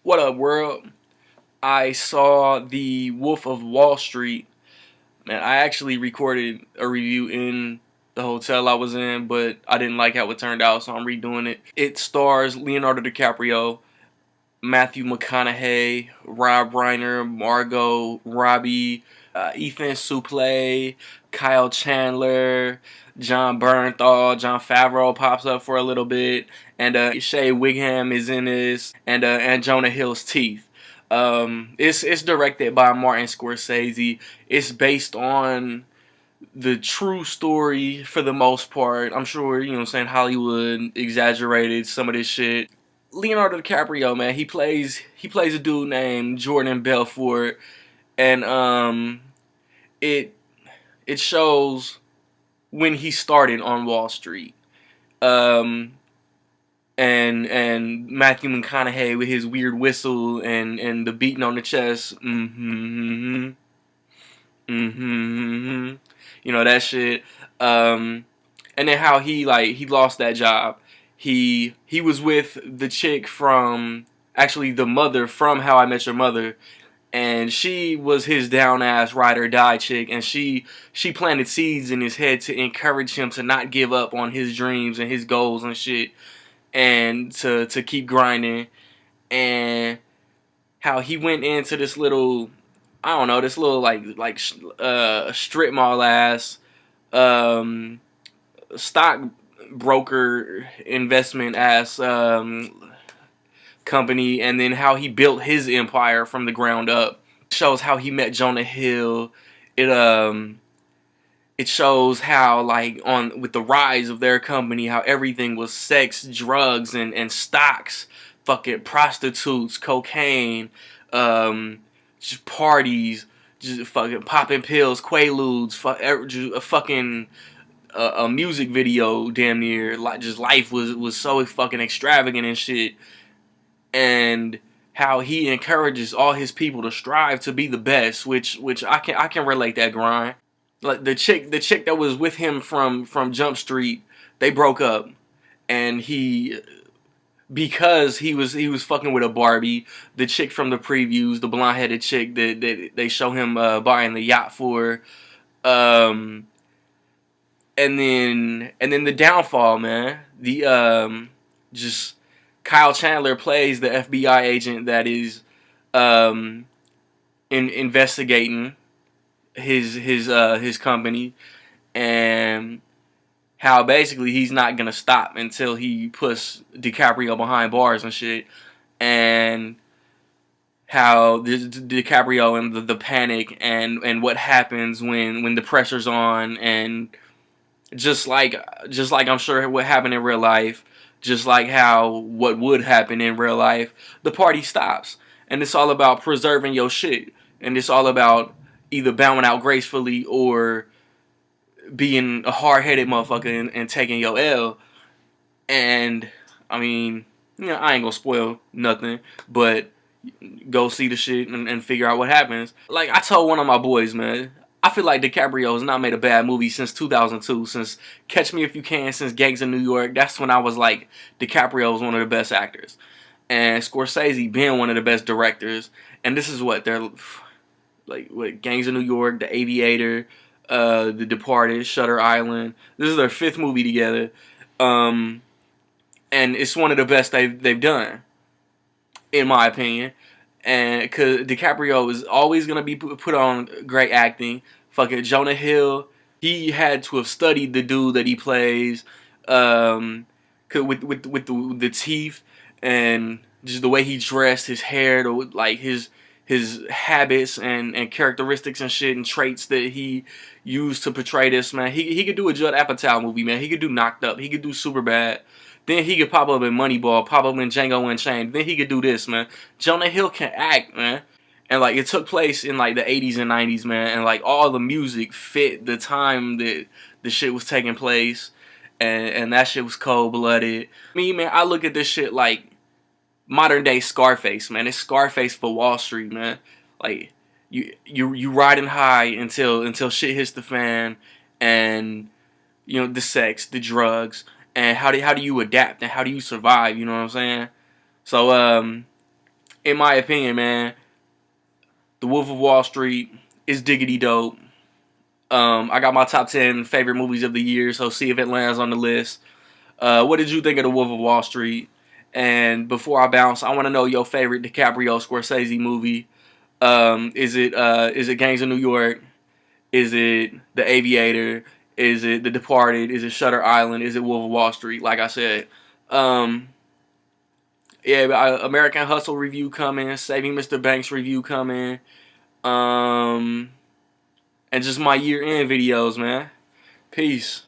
What up, world? I saw The Wolf of Wall Street. Man, I actually recorded a review in the hotel I was in, but I didn't like how it turned out, so I'm redoing it. It stars Leonardo DiCaprio, Matthew McConaughey, Rob Reiner, Margot Robbie, Ethan Suplee, Kyle Chandler, John Bernthal, John Favreau pops up for a little bit, and Shea Wigham is in this, and Jonah Hill's teeth. It's directed by Martin Scorsese. It's based on the true story for the most part. I'm sure, you know what I'm saying, Hollywood exaggerated some of this shit. Leonardo DiCaprio, man, he plays a dude named Jordan Belfort, and it it shows when he started on Wall Street. Um and Matthew McConaughey with his weird whistle and the beating on the chest. You know that shit. And then how he lost that job. He was with the chick from, actually the mother from How I Met Your Mother, and she was his down ass ride or die chick, and she planted seeds in his head to encourage him to not give up on his dreams and his goals and shit, and to keep grinding. And how he went into this little, I don't know, this little strip mall ass um stock broker investment ass company, and then how he built his empire from the ground up. It shows how he met Jonah Hill. It shows how, like, on with the rise of their company, how everything was sex, drugs, and stocks, fucking prostitutes, cocaine, um, just parties, just fucking popping pills, quaaludes, just a fucking a music video, damn near. Like, just life was so fucking extravagant and shit. And how he encourages all his people to strive to be the best, which I can relate that grind. Like the chick that was with him from Jump Street, they broke up, and because he was fucking with a Barbie, the chick from the previews, the blonde headed chick that they show him buying the yacht for, um, and then the downfall, man. The just Kyle Chandler plays the FBI agent that is um investigating his company, and how basically he's not gonna stop until he puts DiCaprio behind bars and shit, and how DiCaprio and the panic and what happens when the pressure's on, and just like I'm sure what happened in real life, just like how what would happen in real life, the party stops, and it's all about preserving your shit, and it's all about either bowing out gracefully or being a hard headed motherfucker and taking your L. And I mean, I ain't gonna spoil nothing, but go see the shit and figure out what happens. Like I told one of my boys, man, I feel like DiCaprio has not made a bad movie since 2002, since Catch Me If You Can, since Gangs of New York. That's when I was like, DiCaprio was one of the best actors, and Scorsese being one of the best directors. And this is what they're like, with Gangs of New York, The Aviator, The Departed, Shutter Island. This is their fifth movie together, um, and it's one of the best they've done, in my opinion. And because DiCaprio is always gonna be put on great acting. Fucking Jonah Hill, he had to have studied the dude that he plays, with the teeth and just the way he dressed, his hair, like his habits and characteristics and shit and traits that he used to portray this, man. He could do a Judd Apatow movie, man. He could do Knocked Up. He could do Superbad. Then he could pop up in Moneyball, pop up in Django Unchained. Then he could do this, man. Jonah Hill can act, man. And like it took place in like the 80s and 90s, man. And like all the music fit the time that the shit was taking place. And that shit was cold blooded. Me, man, I look at this shit like modern day Scarface, man. It's Scarface for Wall Street, man. Like you riding high until shit hits the fan, and the sex, the drugs, and how do you adapt and how do you survive? You know what I'm saying? So in my opinion, man, The Wolf of Wall Street is diggity dope. I got my top 10 favorite movies of the year, so see if it lands on the list. What did you think of The Wolf of Wall Street? And before I bounce, I want to know your favorite DiCaprio Scorsese movie. Is it Gangs of New York? Is it The Aviator? Is it The Departed? Is it Shutter Island? Is it Wolf of Wall Street? Like I said, um, yeah, American Hustle review coming, Saving Mr. Banks review coming, um, and just my year end videos, man. Peace.